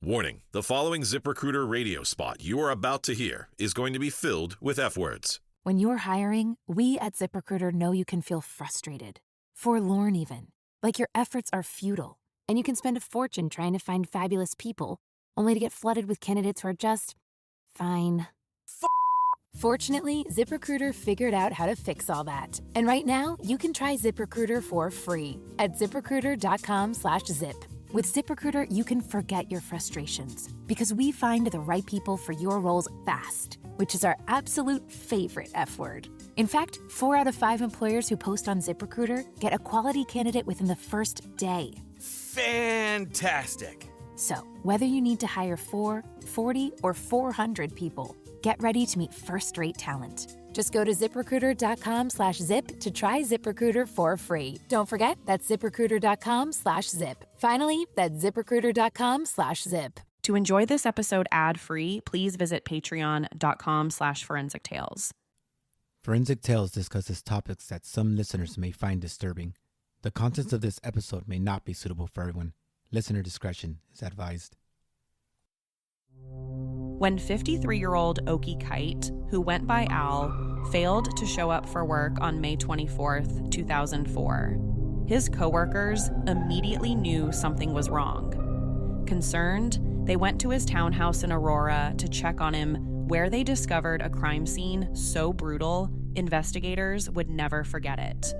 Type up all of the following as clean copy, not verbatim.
Warning, the following ZipRecruiter radio spot you are about to hear is going to be filled with F-words. When you're hiring, we at ZipRecruiter know you can feel frustrated, forlorn even, like your efforts are futile, and you can spend a fortune trying to find fabulous people, only to get flooded with candidates who are just fine. Fortunately, ZipRecruiter figured out how to fix all that. And right now, you can try ZipRecruiter for free at ZipRecruiter.com/zip. With ZipRecruiter, you can forget your frustrations because we find the right people for your roles fast, which is our absolute favorite F word. In fact, 4 out of 5 employers who post on ZipRecruiter get a quality candidate within the first day. Fantastic. So, whether you need to hire 4, 40, or 400 people, get ready to meet first-rate talent. Just go to ZipRecruiter.com/zip to try ZipRecruiter for free. Don't forget, that's ZipRecruiter.com/zip. Finally, that's ZipRecruiter.com/zip. To enjoy this episode ad-free, please visit patreon.com/forensic tales. Forensic Tales discusses topics that some listeners may find disturbing. The contents of this episode may not be suitable for everyone. Listener discretion is advised. When 53-year-old Oakey Kite, who went by Al, failed to show up for work on May 24th, 2004, his coworkers immediately knew something was wrong. Concerned, they went to his townhouse in Aurora to check on him, where they discovered a crime scene so brutal, investigators would never forget it.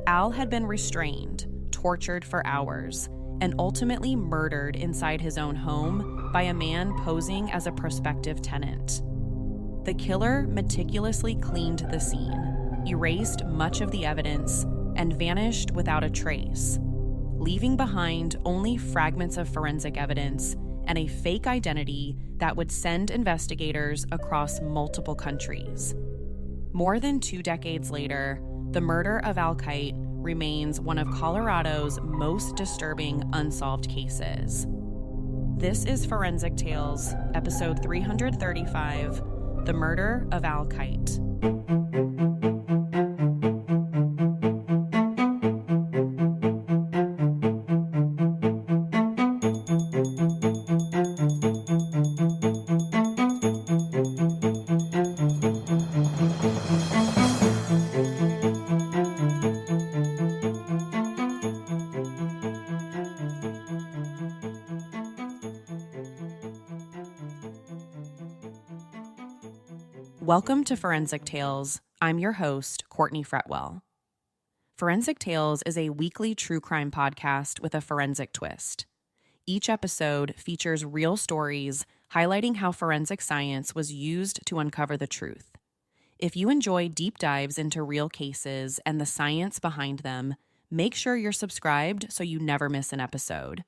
Al had been restrained, tortured for hours, and ultimately murdered inside his own home by a man posing as a prospective tenant. The killer meticulously cleaned the scene, erased much of the evidence, and vanished without a trace, leaving behind only fragments of forensic evidence and a fake identity that would send investigators across multiple countries. More than 2 decades later, the murder of Al Kite remains one of Colorado's most disturbing unsolved cases. This is Forensic Tales, episode 335, The Murder of Al Kite. Welcome to Forensic Tales. I'm your host, Courtney Fretwell. Forensic Tales is a weekly true crime podcast with a forensic twist. Each episode features real stories highlighting how forensic science was used to uncover the truth. If you enjoy deep dives into real cases and the science behind them, make sure you're subscribed so you never miss an episode.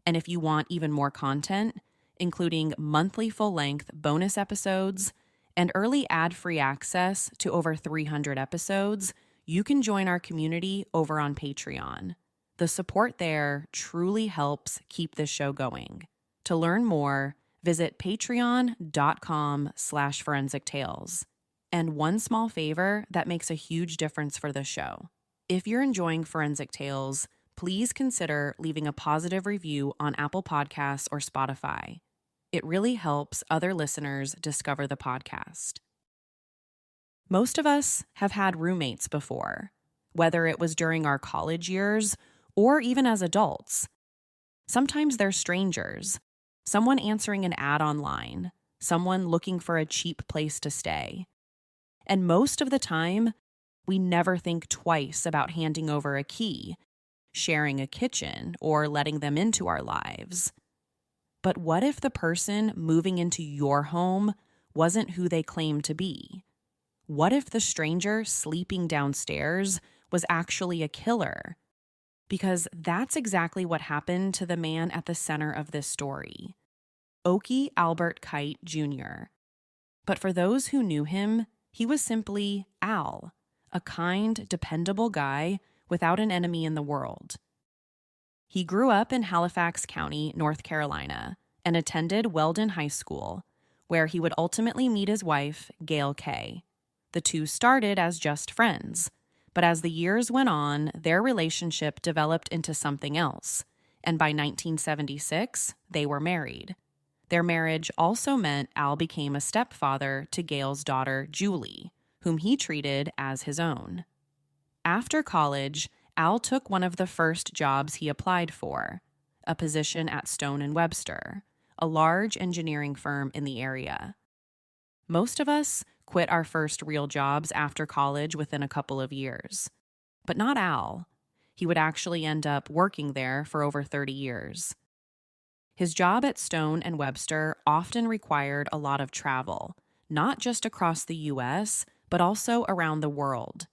And if you want even more content, including monthly full-length bonus episodes and early ad-free access to over 300 episodes, you can join our community over on Patreon. The support there truly helps keep this show going. To learn more, visit patreon.com/forensic tales. And one small favor that makes a huge difference for the show. If you're enjoying Forensic Tales, please consider leaving a positive review on Apple Podcasts or Spotify. It really helps other listeners discover the podcast. Most of us have had roommates before, whether it was during our college years or even as adults. Sometimes they're strangers, someone answering an ad online, someone looking for a cheap place to stay. And most of the time, we never think twice about handing over a key, sharing a kitchen, or letting them into our lives. But what if the person moving into your home wasn't who they claimed to be? What if the stranger sleeping downstairs was actually a killer? Because that's exactly what happened to the man at the center of this story, Oakey Albert Kite Jr. But for those who knew him, he was simply Al, a kind, dependable guy without an enemy in the world. He grew up in Halifax County, North Carolina, and attended Weldon High School, where he would ultimately meet his wife, Gail Kay. The two started as just friends, but as the years went on, their relationship developed into something else, and by 1976, they were married. Their marriage also meant Al became a stepfather to Gail's daughter, Julie, whom he treated as his own. After college, Al took one of the first jobs he applied for, a position at Stone & Webster, a large engineering firm in the area. Most of us quit our first real jobs after college within a couple of years, but not Al. He would actually end up working there for over 30 years. His job at Stone & Webster often required a lot of travel, not just across the U.S., but also around the world.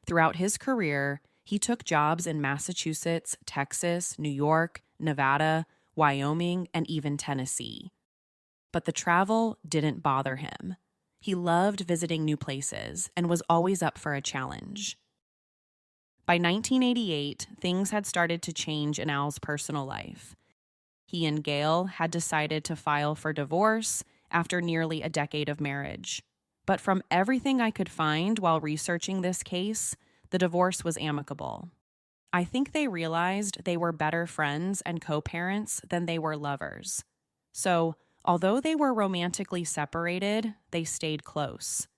Throughout his career, he took jobs in Massachusetts, Texas, New York, Nevada, Wyoming, and even Tennessee. But the travel didn't bother him. He loved visiting new places and was always up for a challenge. By 1988, things had started to change in Al's personal life. He and Gail had decided to file for divorce after nearly a decade of marriage. But from everything I could find while researching this case, the divorce was amicable. I think they realized they were better friends and co-parents than they were lovers. So, although they were romantically separated, they stayed close.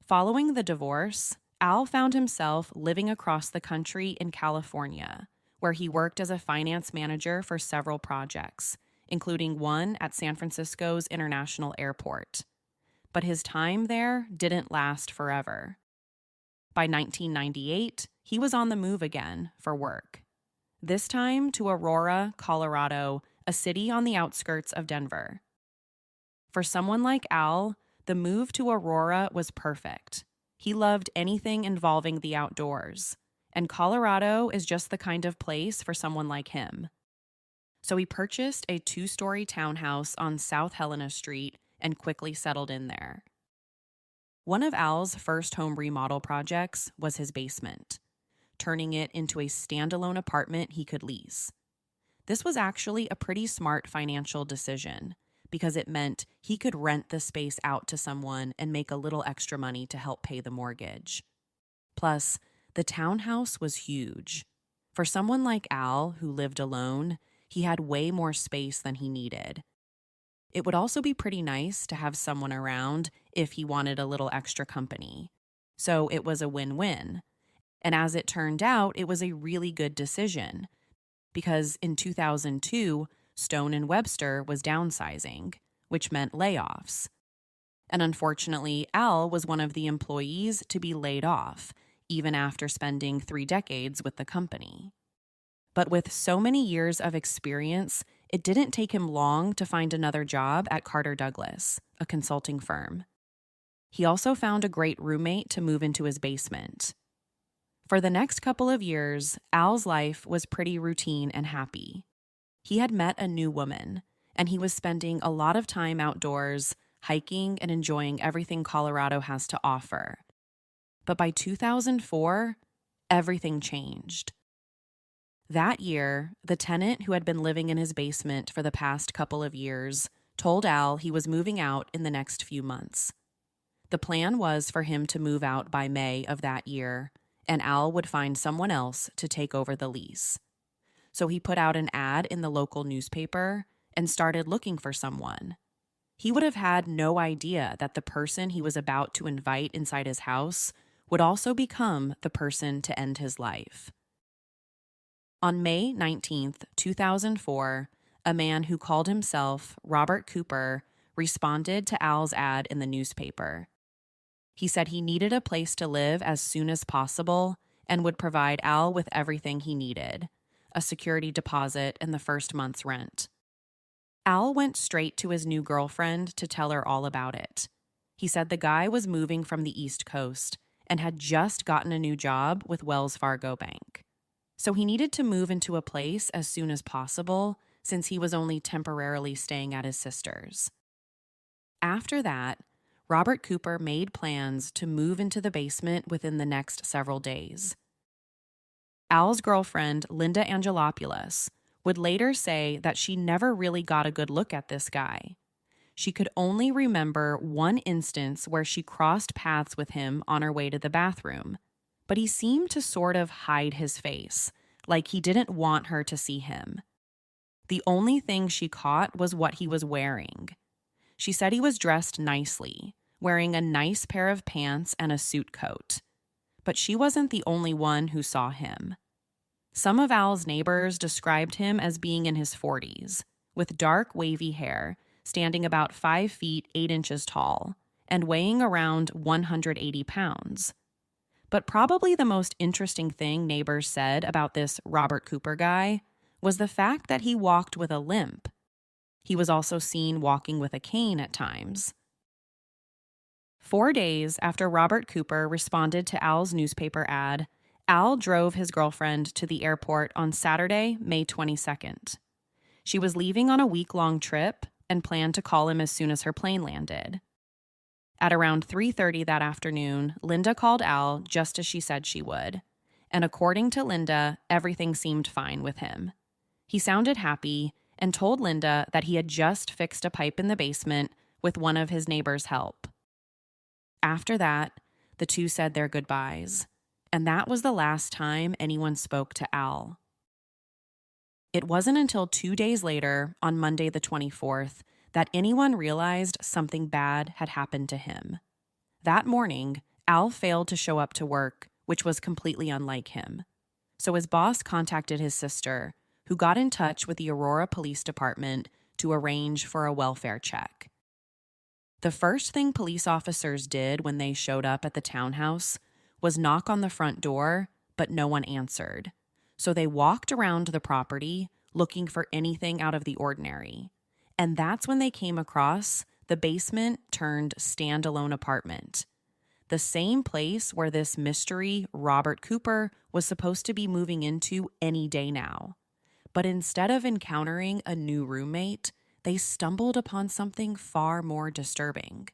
Following the divorce, Al found himself living across the country in California, where he worked as a finance manager for several projects, including one at San Francisco's International Airport. But his time there didn't last forever. By 1998, he was on the move again for work. This time to Aurora, Colorado, a city on the outskirts of Denver. For someone like Al, the move to Aurora was perfect. He loved anything involving the outdoors, and Colorado is just the kind of place for someone like him. So he purchased a 2-story townhouse on South Helena Street and quickly settled in there. One of Al's first home remodel projects was his basement, turning it into a standalone apartment he could lease. This was actually a pretty smart financial decision because it meant he could rent the space out to someone and make a little extra money to help pay the mortgage. Plus, the townhouse was huge. For someone like Al, who lived alone, he had way more space than he needed. It would also be pretty nice to have someone around if he wanted a little extra company. So it was a win-win. And as it turned out, it was a really good decision. Because in 2002, Stone & Webster was downsizing, which meant layoffs. And unfortunately, Al was one of the employees to be laid off, even after spending 3 decades with the company. But with so many years of experience, it didn't take him long to find another job at Carter Douglas, a consulting firm. He also found a great roommate to move into his basement. For the next couple of years, Al's life was pretty routine and happy. He had met a new woman, and he was spending a lot of time outdoors, hiking and enjoying everything Colorado has to offer. But by 2004, everything changed. That year, the tenant who had been living in his basement for the past couple of years told Al he was moving out in the next few months. The plan was for him to move out by May of that year, and Al would find someone else to take over the lease. So he put out an ad in the local newspaper and started looking for someone. He would have had no idea that the person he was about to invite inside his house would also become the person to end his life. On May 19th, 2004, a man who called himself Robert Cooper responded to Al's ad in the newspaper. He said he needed a place to live as soon as possible and would provide Al with everything he needed, a security deposit and the first month's rent. Al went straight to his new girlfriend to tell her all about it. He said the guy was moving from the East Coast and had just gotten a new job with Wells Fargo Bank. So he needed to move into a place as soon as possible since he was only temporarily staying at his sister's. After that, Robert Cooper made plans to move into the basement within the next several days. Al's girlfriend, Linda Angelopoulos, would later say that she never really got a good look at this guy. She could only remember one instance where she crossed paths with him on her way to the bathroom, but he seemed to sort of hide his face, like he didn't want her to see him. The only thing she caught was what he was wearing. She said he was dressed nicely, wearing a nice pair of pants and a suit coat. But she wasn't the only one who saw him. Some of Al's neighbors described him as being in his 40s, with dark, wavy hair, standing about 5 feet 8 inches tall, and weighing around 180 pounds. But probably the most interesting thing neighbors said about this Robert Cooper guy was the fact that he walked with a limp. He was also seen walking with a cane at times. 4 days after Robert Cooper responded to Al's newspaper ad, Al drove his girlfriend to the airport on Saturday, May 22nd. She was leaving on a week-long trip and planned to call him as soon as her plane landed. At around 3:30 that afternoon, Linda called Al just as she said she would. And according to Linda, everything seemed fine with him. He sounded happy and told Linda that he had just fixed a pipe in the basement with one of his neighbors' help. After that, the two said their goodbyes, and that was the last time anyone spoke to Al. It wasn't until 2 days later, on Monday the 24th, that anyone realized something bad had happened to him. That morning, Al failed to show up to work, which was completely unlike him. So his boss contacted his sister, who got in touch with the Aurora Police Department to arrange for a welfare check. The first thing police officers did when they showed up at the townhouse was knock on the front door, but no one answered. So they walked around the property looking for anything out of the ordinary. And that's when they came across the basement turned standalone apartment. The same place where this mystery Robert Cooper was supposed to be moving into any day now. But instead of encountering a new roommate, they stumbled upon something far more disturbing.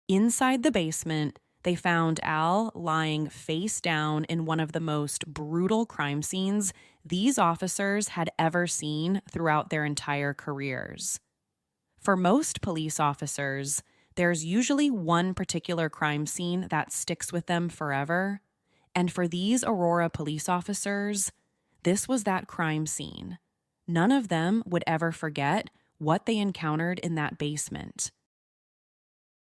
Inside the basement, they found Al lying face down in one of the most brutal crime scenes these officers had ever seen throughout their entire careers. For most police officers, there's usually one particular crime scene that sticks with them forever. And for these Aurora police officers, this was that crime scene. None of them would ever forget what they encountered in that basement.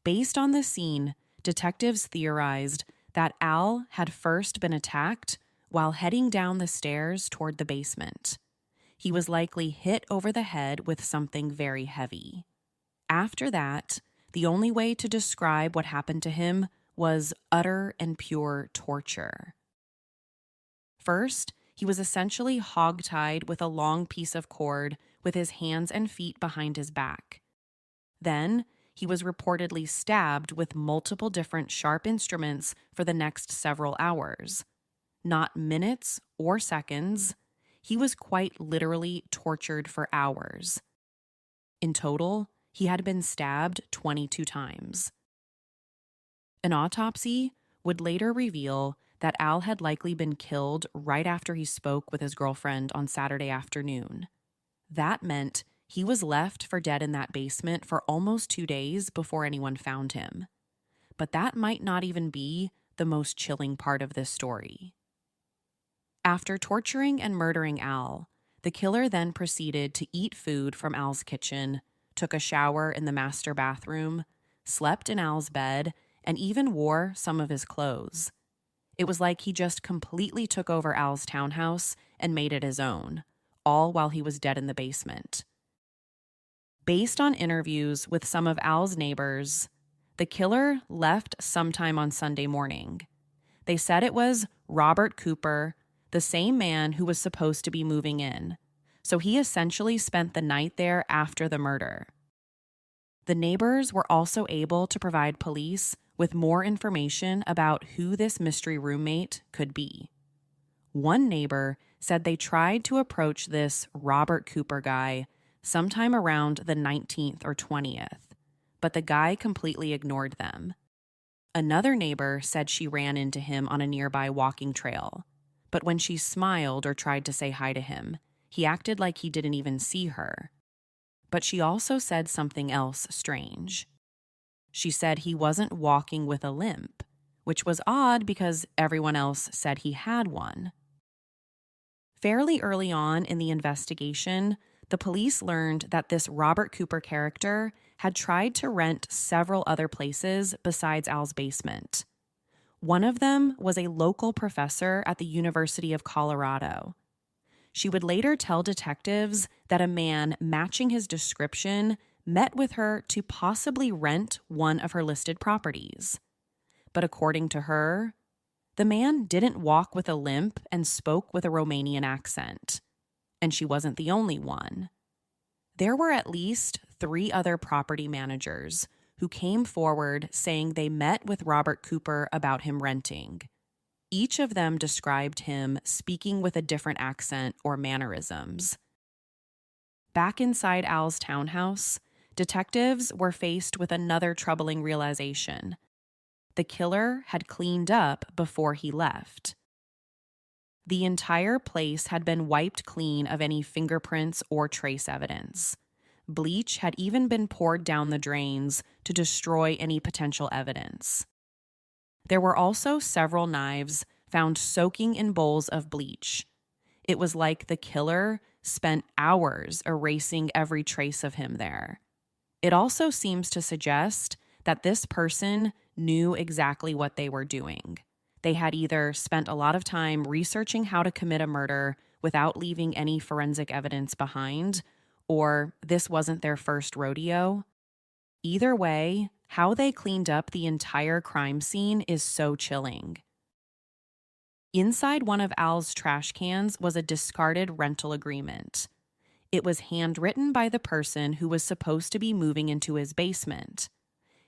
Based on the scene, detectives theorized that Al had first been attacked while heading down the stairs toward the basement. He was likely hit over the head with something very heavy. After that, the only way to describe what happened to him was utter and pure torture. First, he was essentially hogtied with a long piece of cord with his hands and feet behind his back. Then, he was reportedly stabbed with multiple different sharp instruments for the next several hours. Not minutes or seconds. He was quite literally tortured for hours. In total, he had been stabbed 22 times. An autopsy would later reveal that Al had likely been killed right after he spoke with his girlfriend on Saturday afternoon. That meant he was left for dead in that basement for almost 2 days before anyone found him. But that might not even be the most chilling part of this story. After torturing and murdering Al, the killer then proceeded to eat food from Al's kitchen, took a shower in the master bathroom, slept in Al's bed, and even wore some of his clothes. It was like he just completely took over Al's townhouse and made it his own, all while he was dead in the basement. Based on interviews with some of Al's neighbors, the killer left sometime on Sunday morning. They said it was Robert Cooper, the same man who was supposed to be moving in, so he essentially spent the night there after the murder. The neighbors were also able to provide police with more information about who this mystery roommate could be. One neighbor said they tried to approach this Robert Cooper guy sometime around the 19th or 20th, but the guy completely ignored them. Another neighbor said she ran into him on a nearby walking trail, but when she smiled or tried to say hi to him, he acted like he didn't even see her. But she also said something else strange. She said he wasn't walking with a limp, which was odd because everyone else said he had one. Fairly early on in the investigation, the police learned that this Robert Cooper character had tried to rent several other places besides Al's basement. One of them was a local professor at the University of Colorado. She would later tell detectives that a man matching his description met with her to possibly rent one of her listed properties. But according to her, the man didn't walk with a limp and spoke with a Romanian accent. And she wasn't the only one. There were at least 3 other property managers who came forward saying they met with Robert Cooper about him renting. Each of them described him speaking with a different accent or mannerisms. Back inside Al's townhouse, detectives were faced with another troubling realization. The killer had cleaned up before he left. The entire place had been wiped clean of any fingerprints or trace evidence. Bleach had even been poured down the drains to destroy any potential evidence. There were also several knives found soaking in bowls of bleach. It was like the killer spent hours erasing every trace of him there. It also seems to suggest that this person knew exactly what they were doing. They had either spent a lot of time researching how to commit a murder without leaving any forensic evidence behind, or this wasn't their first rodeo. Either way, how they cleaned up the entire crime scene is so chilling. Inside one of Al's trash cans was a discarded rental agreement. It was handwritten by the person who was supposed to be moving into his basement.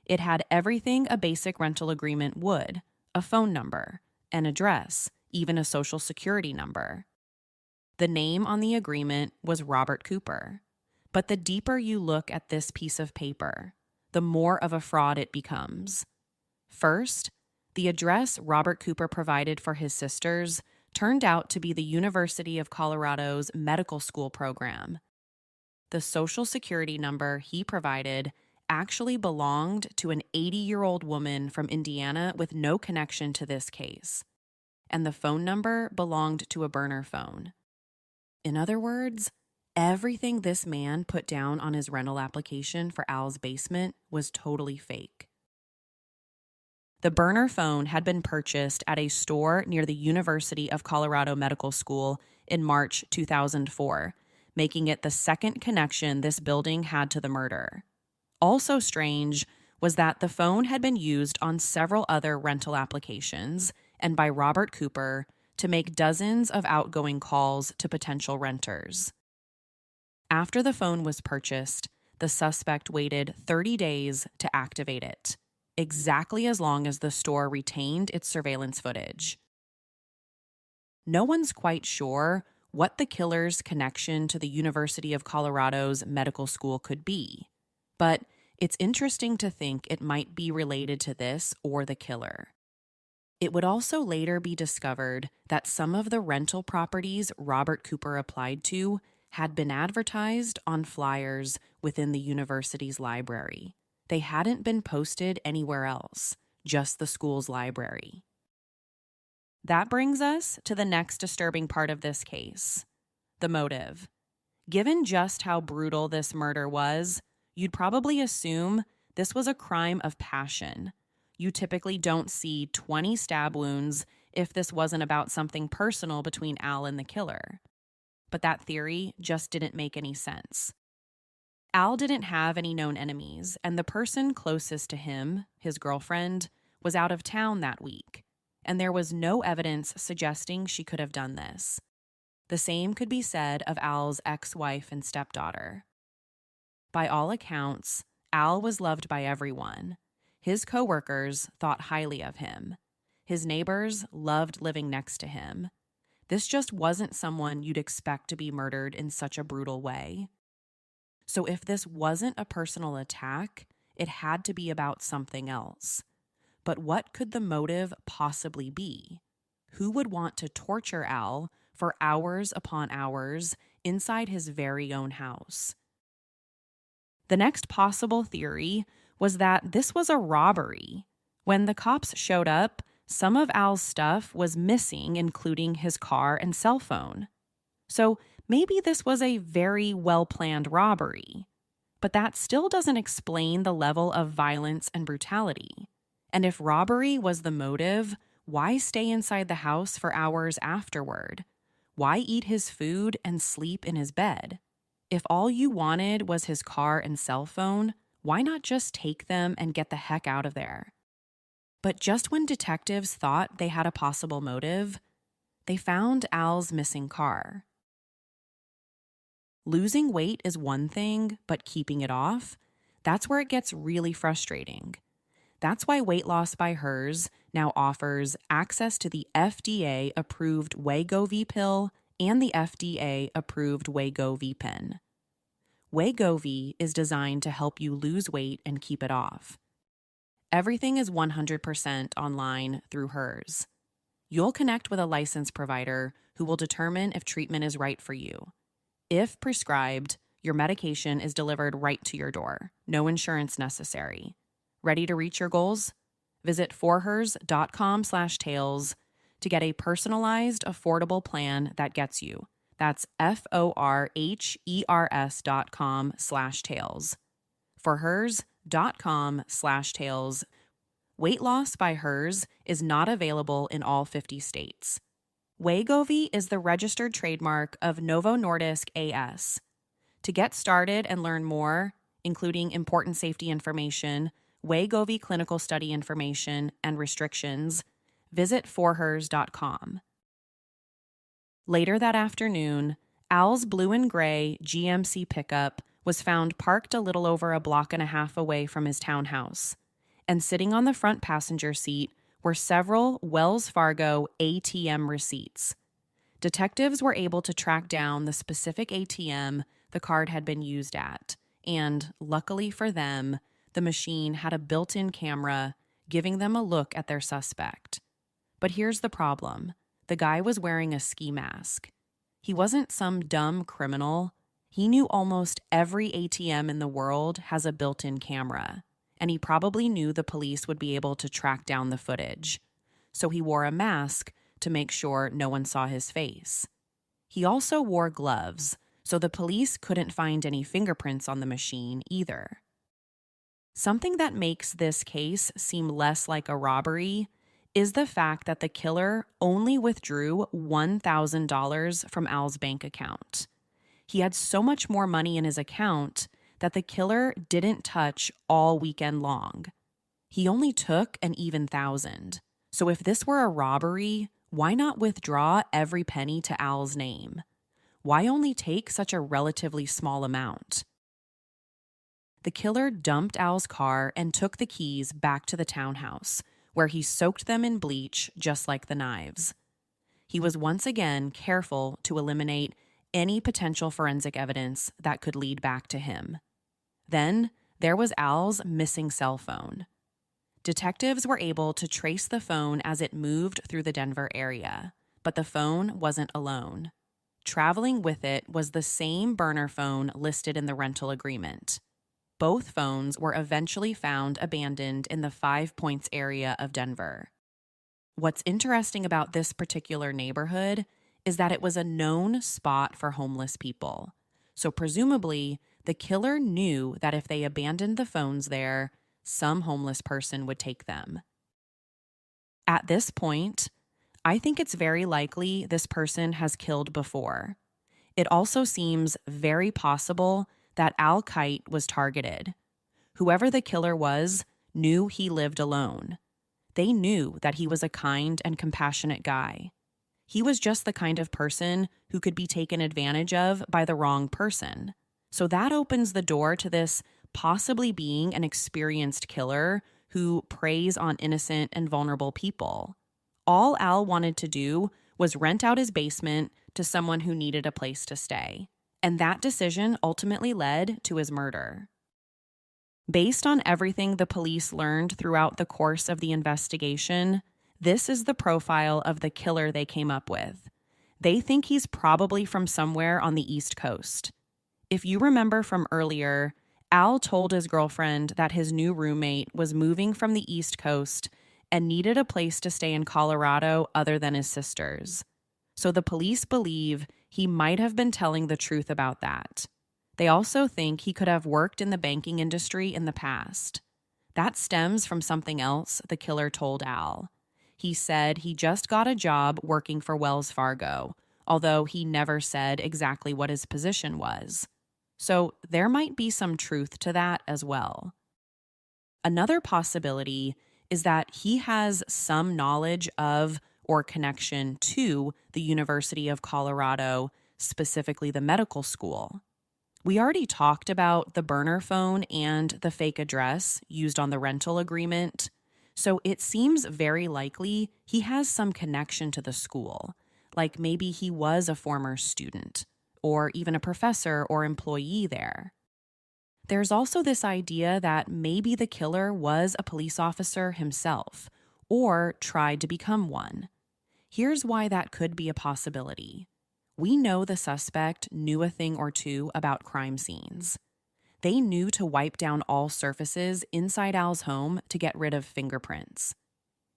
It had everything a basic rental agreement would: a phone number, an address, even a social security number. The name on the agreement was Robert Cooper. But the deeper you look at this piece of paper, the more of a fraud it becomes. First, the address Robert Cooper provided for his sisters turned out to be the University of Colorado's medical school program. The social security number he provided actually belonged to an 80-year-old woman from Indiana with no connection to this case, and the phone number belonged to a burner phone. In other words, everything this man put down on his rental application for Al's basement was totally fake. The burner phone had been purchased at a store near the University of Colorado Medical School in March 2004, making it the second connection this building had to the murder. Also strange was that the phone had been used on several other rental applications and by Robert Cooper to make dozens of outgoing calls to potential renters. After the phone was purchased, the suspect waited 30 days to activate it, exactly as long as the store retained its surveillance footage. No one's quite sure what the killer's connection to the University of Colorado's medical school could be, but it's interesting to think it might be related to this or the killer. It would also later be discovered that some of the rental properties Robert Cooper applied to had been advertised on flyers within the university's library. They hadn't been posted anywhere else, just the school's library. That brings us to the next disturbing part of this case: the motive. Given just how brutal this murder was, you'd probably assume this was a crime of passion. You typically don't see 20 stab wounds if this wasn't about something personal between Al and the killer. But that theory just didn't make any sense. Al didn't have any known enemies, and the person closest to him, his girlfriend, was out of town that week, and there was no evidence suggesting she could have done this. The same could be said of Al's ex-wife and stepdaughter. By all accounts, Al was loved by everyone. His coworkers thought highly of him. His neighbors loved living next to him. This just wasn't someone you'd expect to be murdered in such a brutal way. So if this wasn't a personal attack, it had to be about something else. But what could the motive possibly be? Who would want to torture Al for hours upon hours inside his very own house? The next possible theory was that this was a robbery. When the cops showed up, some of Al's stuff was missing, including his car and cell phone. So maybe this was a very well-planned robbery. But that still doesn't explain the level of violence and brutality. And if robbery was the motive, why stay inside the house for hours afterward? Why eat his food and sleep in his bed? If all you wanted was his car and cell phone, why not just take them and get the heck out of there? But just when detectives thought they had a possible motive, they found Al's missing car. Losing weight is one thing, but keeping it off, that's where it gets really frustrating. That's why Weight Loss by Hers now offers access to the FDA-approved Wegovy pill and the FDA-approved Wegovy pen. Wegovy is designed to help you lose weight and keep it off. Everything is 100% online through Hers. You'll connect with a licensed provider who will determine if treatment is right for you. If prescribed, your medication is delivered right to your door. No insurance necessary. Ready to reach your goals? Visit forhers.com/tales to get a personalized, affordable plan that gets you. That's forhers.com/tales. forhers.com/tales. Weight Loss by Hers is not available in all 50 states. Wegovy is the registered trademark of Novo Nordisk AS. To get started and learn more, including important safety information, Wegovy clinical study information, and restrictions, visit forhers.com. Later that afternoon, Al's blue and gray GMC pickup was found parked a little over a block and a half away from his townhouse, and sitting on the front passenger seat were several Wells Fargo ATM receipts. Detectives were able to track down the specific ATM the card had been used at, and luckily for them, the machine had a built-in camera giving them a look at their suspect. But here's the problem. The guy was wearing a ski mask. He wasn't some dumb criminal. He knew almost every ATM in the world has a built-in camera, and he probably knew the police would be able to track down the footage. So he wore a mask to make sure no one saw his face. He also wore gloves, so the police couldn't find any fingerprints on the machine either. Something that makes this case seem less like a robbery is the fact that the killer only withdrew $1,000 from Al's bank account. He had so much more money in his account that the killer didn't touch all weekend long. He only took an even $1,000. So if this were a robbery, why not withdraw every penny to Al's name? Why only take such a relatively small amount? The killer dumped Al's car and took the keys back to the townhouse, where he soaked them in bleach just like the knives. He was once again careful to eliminate any potential forensic evidence that could lead back to him. Then there was Al's missing cell phone. Detectives were able to trace the phone as it moved through the Denver area, but the phone wasn't alone. Traveling with it was the same burner phone listed in the rental agreement. Both phones were eventually found abandoned in the 5 Points area of Denver. What's interesting about this particular neighborhood is that it was a known spot for homeless people. So presumably, the killer knew that if they abandoned the phones there, some homeless person would take them. At this point, I think it's very likely this person has killed before. It also seems very possible that Al Kite was targeted. Whoever the killer was knew he lived alone. They knew that he was a kind and compassionate guy. He was just the kind of person who could be taken advantage of by the wrong person. So that opens the door to this possibly being an experienced killer who preys on innocent and vulnerable people. All Al wanted to do was rent out his basement to someone who needed a place to stay. And that decision ultimately led to his murder. Based on everything the police learned throughout the course of the investigation, this is the profile of the killer they came up with. They think he's probably from somewhere on the East Coast. If you remember from earlier, Al told his girlfriend that his new roommate was moving from the East Coast and needed a place to stay in Colorado other than his sister's. So the police believe He might have been telling the truth about that. They also think he could have worked in the banking industry in the past. That stems from something else the killer told Al. He said he just got a job working for Wells Fargo, although he never said exactly what his position was. So there might be some truth to that as well. Another possibility is that he has some knowledge of or connection to the University of Colorado, specifically the medical school. We already talked about the burner phone and the fake address used on the rental agreement, so it seems very likely he has some connection to the school, like maybe he was a former student, or even a professor or employee there. There's also this idea that maybe the killer was a police officer himself, or tried to become one. Here's why that could be a possibility. We know the suspect knew a thing or two about crime scenes. They knew to wipe down all surfaces inside Al's home to get rid of fingerprints.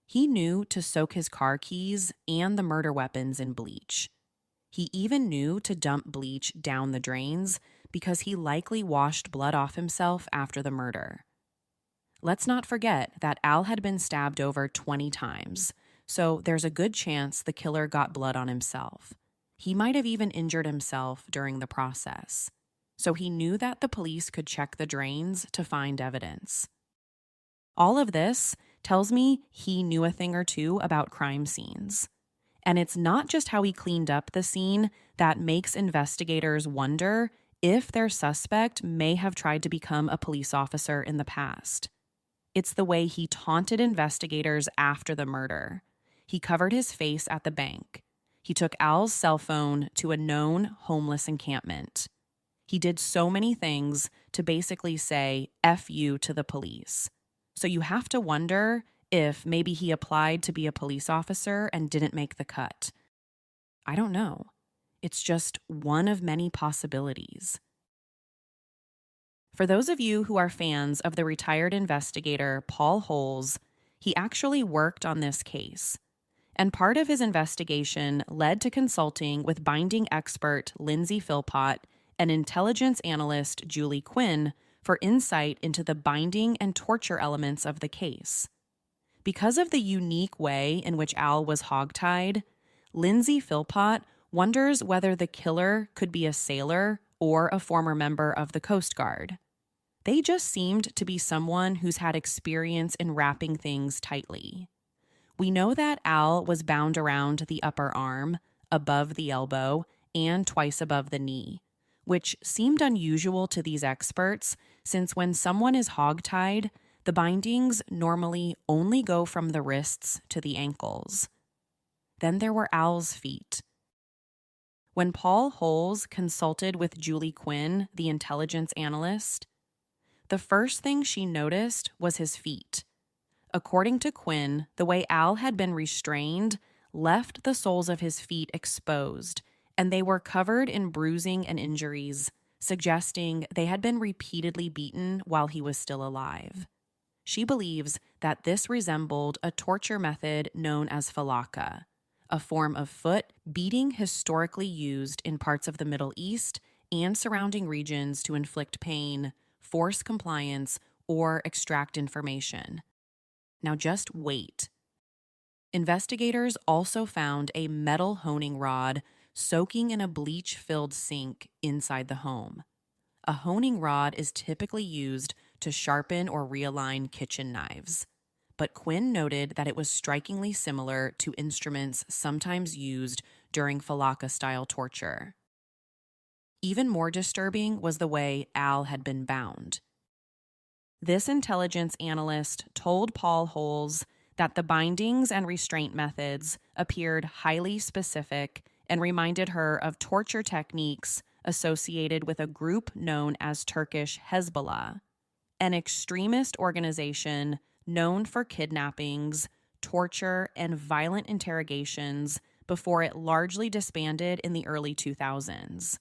He knew to soak his car keys and the murder weapons in bleach. He even knew to dump bleach down the drains because he likely washed blood off himself after the murder. Let's not forget that Al had been stabbed over 20 times, so there's a good chance the killer got blood on himself. He might have even injured himself during the process. So he knew that the police could check the drains to find evidence. All of this tells me he knew a thing or two about crime scenes. And it's not just how he cleaned up the scene that makes investigators wonder if their suspect may have tried to become a police officer in the past. It's the way he taunted investigators after the murder. He covered his face at the bank. He took Al's cell phone to a known homeless encampment. He did so many things to basically say F you to the police. So you have to wonder if maybe he applied to be a police officer and didn't make the cut. I don't know. It's just one of many possibilities. For those of you who are fans of the retired investigator Paul Holes, he actually worked on this case. And part of his investigation led to consulting with binding expert Lindsay Philpott and intelligence analyst Julie Quinn for insight into the binding and torture elements of the case. Because of the unique way in which Al was hogtied, Lindsay Philpott wonders whether the killer could be a sailor or a former member of the Coast Guard. They just seemed to be someone who's had experience in wrapping things tightly. We know that Al was bound around the upper arm, above the elbow, and twice above the knee, which seemed unusual to these experts since when someone is hogtied, the bindings normally only go from the wrists to the ankles. Then there were Al's feet. When Paul Holes consulted with Julie Quinn, the intelligence analyst, the first thing she noticed was his feet. According to Quinn, the way Al had been restrained left the soles of his feet exposed, and they were covered in bruising and injuries, suggesting they had been repeatedly beaten while he was still alive. She believes that this resembled a torture method known as falaka, a form of foot beating historically used in parts of the Middle East and surrounding regions to inflict pain, force compliance, or extract information. Now just wait. Investigators also found a metal honing rod soaking in a bleach-filled sink inside the home. A honing rod is typically used to sharpen or realign kitchen knives, but Quinn noted that it was strikingly similar to instruments sometimes used during falaka-style torture. Even more disturbing was the way Al had been bound. This intelligence analyst told Paul Holes that the bindings and restraint methods appeared highly specific and reminded her of torture techniques associated with a group known as Turkish Hezbollah, an extremist organization known for kidnappings, torture, and violent interrogations before it largely disbanded in the early 2000s.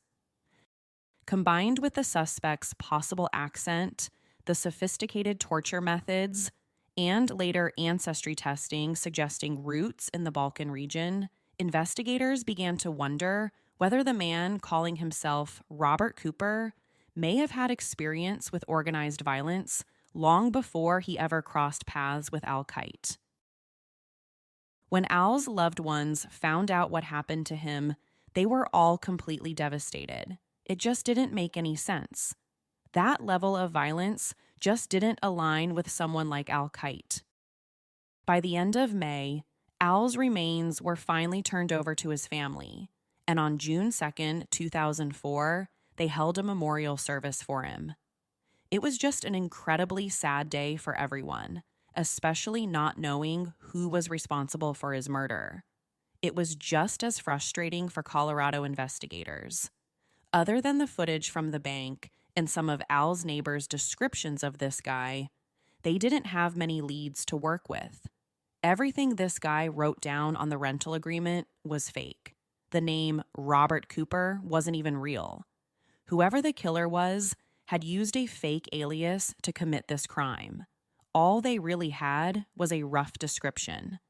Combined with the suspect's possible accent, the sophisticated torture methods, and later ancestry testing suggesting roots in the Balkan region, investigators began to wonder whether the man calling himself Robert Cooper may have had experience with organized violence long before he ever crossed paths with Al Kite. When Al's loved ones found out what happened to him, they were all completely devastated. It just didn't make any sense. That level of violence just didn't align with someone like Al Kite. By the end of May, Al's remains were finally turned over to his family, and on June 2nd, 2004, they held a memorial service for him. It was just an incredibly sad day for everyone, especially not knowing who was responsible for his murder. It was just as frustrating for Colorado investigators. Other than the footage from the bank and some of Al's neighbors' descriptions of this guy, they didn't have many leads to work with. Everything this guy wrote down on the rental agreement was fake. The name Robert Cooper wasn't even real. Whoever the killer was had used a fake alias to commit this crime. All they really had was a rough description.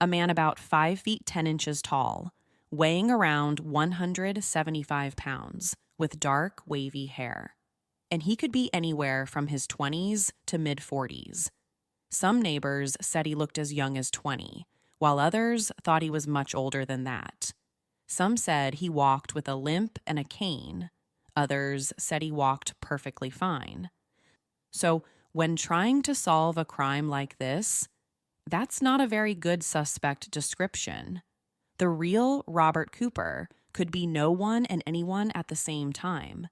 A man about 5 feet 10 inches tall, weighing around 175 pounds, with dark, wavy hair. And he could be anywhere from his 20s to mid-40s. Some neighbors said he looked as young as 20, while others thought he was much older than that. Some said he walked with a limp and a cane. Others said he walked perfectly fine. So, when trying to solve a crime like this, that's not a very good suspect description. The real Robert Cooper could be no one and anyone at the same time.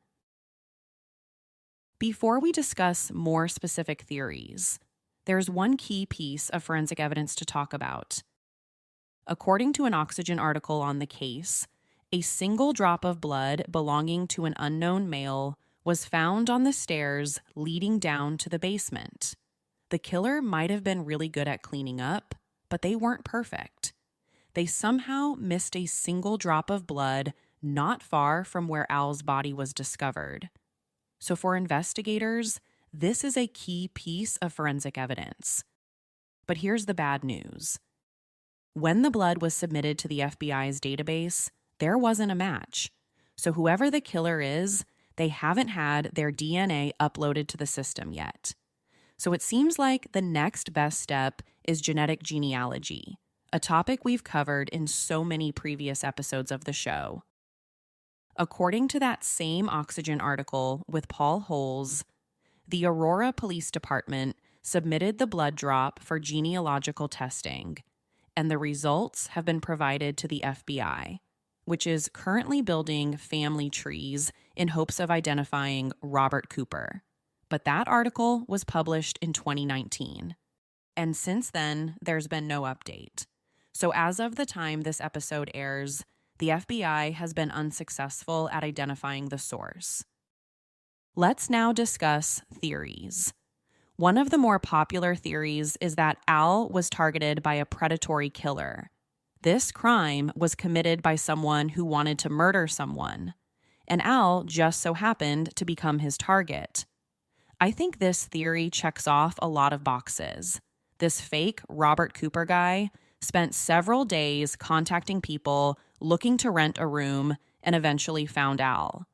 Before we discuss more specific theories, there's one key piece of forensic evidence to talk about. According to an Oxygen article on the case, a single drop of blood belonging to an unknown male was found on the stairs leading down to the basement. The killer might have been really good at cleaning up, but they weren't perfect. They somehow missed a single drop of blood not far from where Al's body was discovered. So for investigators, this is a key piece of forensic evidence. But here's the bad news. When the blood was submitted to the FBI's database, there wasn't a match. So whoever the killer is, they haven't had their DNA uploaded to the system yet. So it seems like the next best step is genetic genealogy, a topic we've covered in so many previous episodes of the show. According to that same Oxygen article with Paul Holes, the Aurora Police Department submitted the blood drop for genealogical testing, and the results have been provided to the FBI, which is currently building family trees in hopes of identifying Robert Cooper. But that article was published in 2019, and since then, there's been no update. So as of the time this episode airs, the FBI has been unsuccessful at identifying the source. Let's now discuss theories. One of the more popular theories is that Al was targeted by a predatory killer. This crime was committed by someone who wanted to murder someone, and Al just so happened to become his target. I think this theory checks off a lot of boxes. This fake Robert Cooper guy spent several days contacting people looking to rent a room and eventually found Al.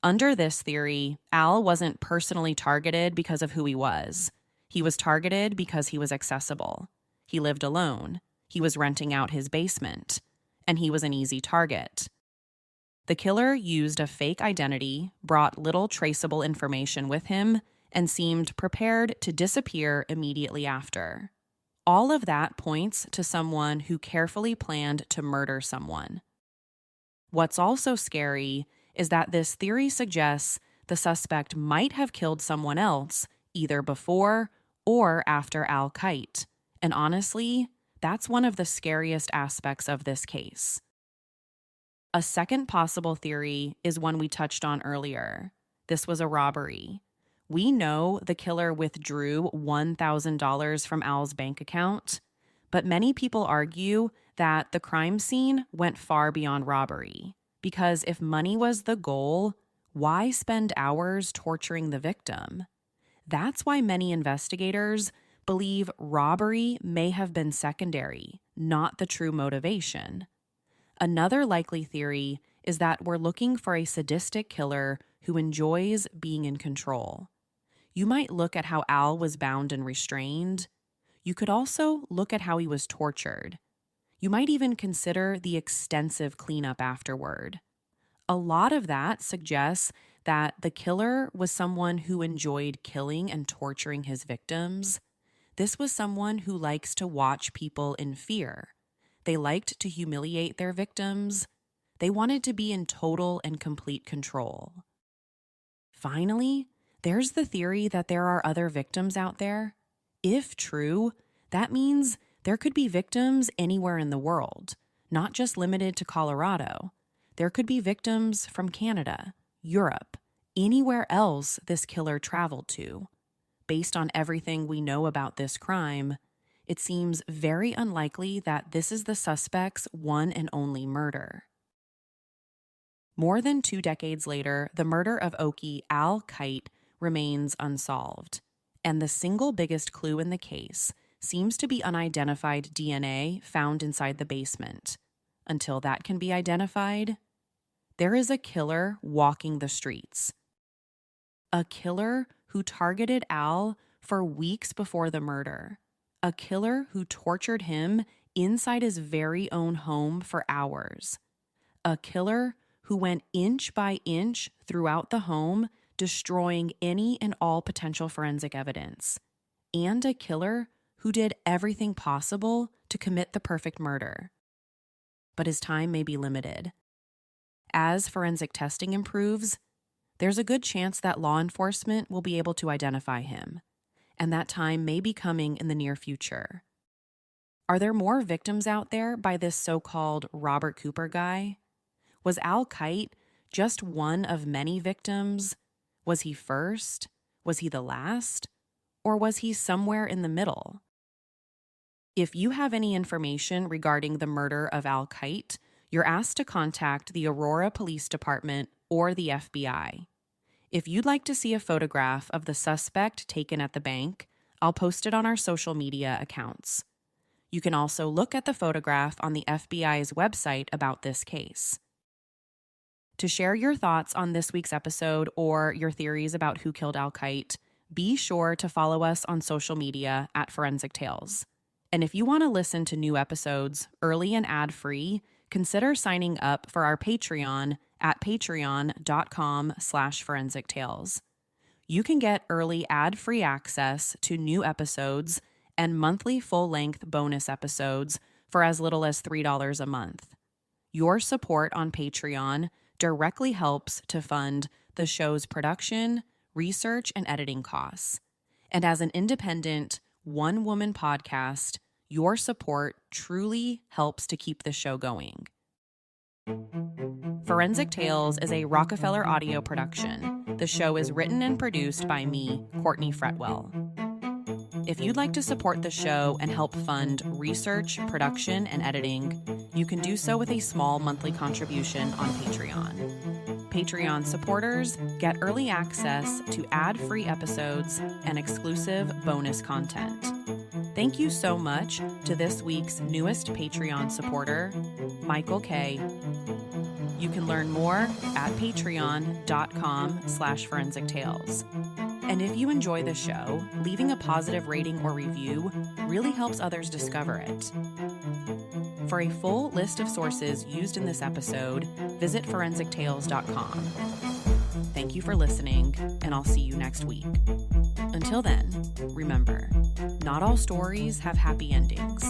Under this theory, Al wasn't personally targeted because of who he was. He was targeted because he was accessible. He lived alone. He was renting out his basement. And he was an easy target. The killer used a fake identity, brought little traceable information with him, and seemed prepared to disappear immediately after. All of that points to someone who carefully planned to murder someone. What's also scary is that this theory suggests the suspect might have killed someone else either before or after Al Kite. And honestly, that's one of the scariest aspects of this case. A second possible theory is one we touched on earlier. This was a robbery. We know the killer withdrew $1,000 from Al's bank account, but many people argue that the crime scene went far beyond robbery. Because if money was the goal, why spend hours torturing the victim? That's why many investigators believe robbery may have been secondary, not the true motivation. Another likely theory is that we're looking for a sadistic killer who enjoys being in control. You might look at how Al was bound and restrained. You could also look at how he was tortured. You might even consider the extensive cleanup afterward. A lot of that suggests that the killer was someone who enjoyed killing and torturing his victims. This was someone who likes to watch people in fear. They liked to humiliate their victims. They wanted to be in total and complete control. Finally, there's the theory that there are other victims out there. If true, that means there could be victims anywhere in the world, not just limited to Colorado. There could be victims from Canada, Europe, anywhere else this killer traveled to. Based on everything we know about this crime, it seems very unlikely that this is the suspect's one and only murder. More than 2 decades later, the murder of Oakey Kite remains unsolved, and the single biggest clue in the case seems to be unidentified DNA found inside the basement. Until that can be identified, there is a killer walking the streets. A killer who targeted Al for weeks before the murder. A killer who tortured him inside his very own home for hours. A killer who went inch by inch throughout the home, destroying any and all potential forensic evidence. And a killer who did everything possible to commit the perfect murder. But his time may be limited. As forensic testing improves, there's a good chance that law enforcement will be able to identify him, and that time may be coming in the near future. Are there more victims out there by this so-called Robert Cooper guy? Was Al Kite just one of many victims? Was he first? Was he the last? Or was he somewhere in the middle? If you have any information regarding the murder of Al Kite, you're asked to contact the Aurora Police Department or the FBI. If you'd like to see a photograph of the suspect taken at the bank, I'll post it on our social media accounts. You can also look at the photograph on the FBI's website about this case. To share your thoughts on this week's episode or your theories about who killed Al Kite, be sure to follow us on social media at Forensic Tales. And if you want to listen to new episodes early and ad-free, consider signing up for our Patreon at patreon.com/forensictales. You can get early ad-free access to new episodes and monthly full-length bonus episodes for as little as $3 a month. Your support on Patreon directly helps to fund the show's production, research, and editing costs. And as an independent, one-woman podcast, your support truly helps to keep the show going. Forensic Tales is a Rockefeller audio production. The show is written and produced by me, Courtney Fretwell. If you'd like to support the show and help fund research, production, and editing, you can do so with a small monthly contribution on Patreon. Patreon supporters get early access to ad-free episodes and exclusive bonus content. Thank you so much to this week's newest Patreon supporter, Michael K. You can learn more at patreon.com/forensictales. And if you enjoy the show, leaving a positive rating or review really helps others discover it. For a full list of sources used in this episode, visit forensictales.com. Thank you for listening, and I'll see you next week. Until then, remember, not all stories have happy endings.